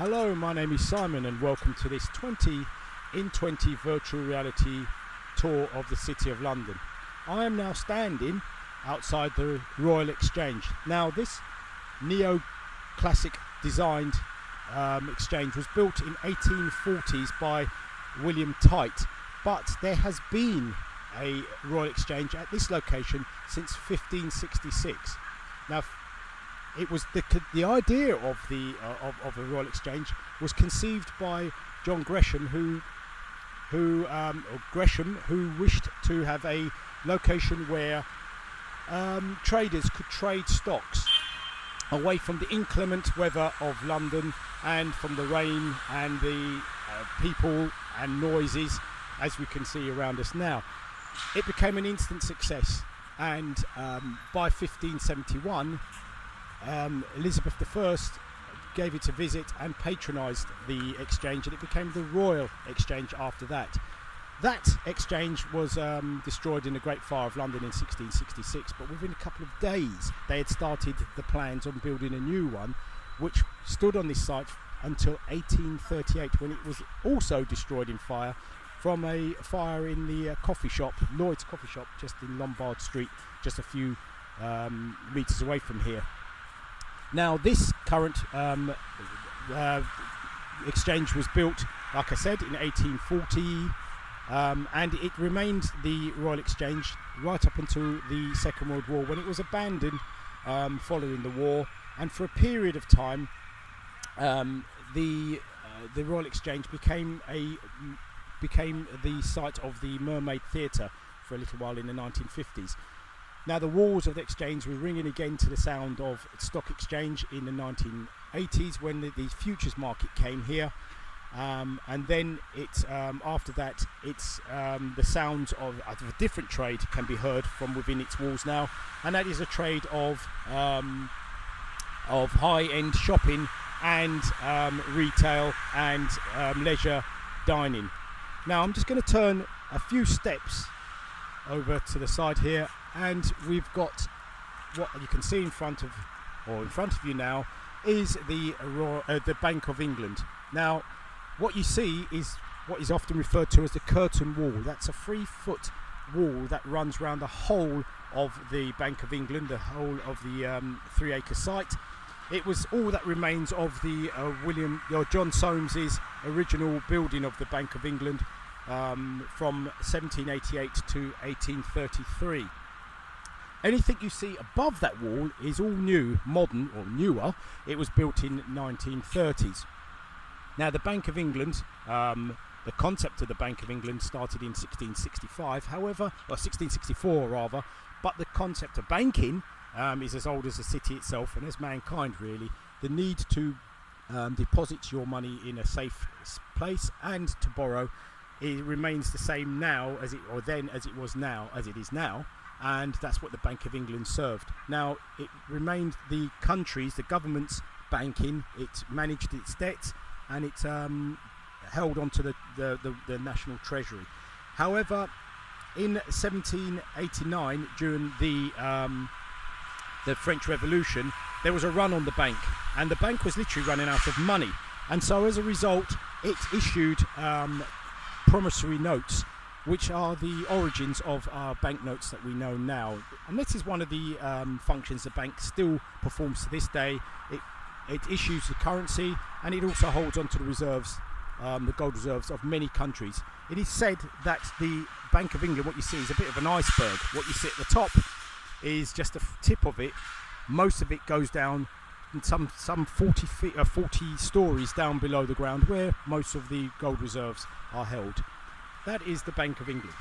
Hello, my name is Simon and welcome to this 20 in 20 virtual reality tour of the City of London. I am now standing outside the Royal Exchange. Now this neo-classic designed exchange was built in 1840s by William Tite, but there has been a Royal Exchange at this location since 1566. Now it was the idea of the of a Royal Exchange was conceived by John Gresham, who wished to have a location where traders could trade stocks away from the inclement weather of London and from the rain and the people and noises, as we can see around us now. It became an instant success, and by 1571 Elizabeth I gave it a visit and patronised the exchange, and it became the Royal Exchange after that. That exchange was destroyed in the Great Fire of London in 1666, but within a couple of days they had started the plans on building a new one, which stood on this site until 1838, when it was also destroyed in fire from a fire in the coffee shop, Lloyd's coffee shop, just in Lombard Street, just a few metres away from here. Now this current exchange was built, like I said, in 1840, and it remained the Royal Exchange right up until the Second World War, when it was abandoned following the war. And for a period of time, the Royal Exchange became the site of the Mermaid Theatre for a little while in the 1950s. Now the walls of the exchange were ringing again to the sound of stock exchange in the 1980s, when the futures market came here, and then after that the sounds of a different trade can be heard from within its walls now, and that is a trade of high-end shopping and retail and leisure dining. Now I'm just going to turn a few steps over to the side here, and we've got what you can see in front of you now is the Bank of England. Now what you see is what is often referred to as the curtain wall. That's a 3-foot wall that runs around the whole of the Bank of England, the whole of the 3-acre site. It was all that remains of the John Soames's original building of the Bank of England from 1788 to 1833. Anything you see above that wall is all new, modern or newer. It was built in 1930s. Now the Bank of England, the concept of the Bank of England started in 1665, however, or 1664 rather, but the concept of banking is as old as the city itself and as mankind really. The need to deposit your money in a safe place and to borrow, it remains the same now as it is now, and that's what the Bank of England served. Now it remained the government's banking. It managed its debt, and it held onto the national treasury. However, in 1789, during the French Revolution, there was a run on the bank, and the bank was literally running out of money, and so as a result it issued promissory notes, which are the origins of our banknotes that we know now. And this is one of the functions the bank still performs to this day. It issues the currency, and it also holds onto the reserves, the gold reserves of many countries. It is said that the Bank of England, what you see is a bit of an iceberg. What you see at the top is just the tip of it. Most of it goes down some 40 stories down below the ground, where most of the gold reserves are held. That is the Bank of England.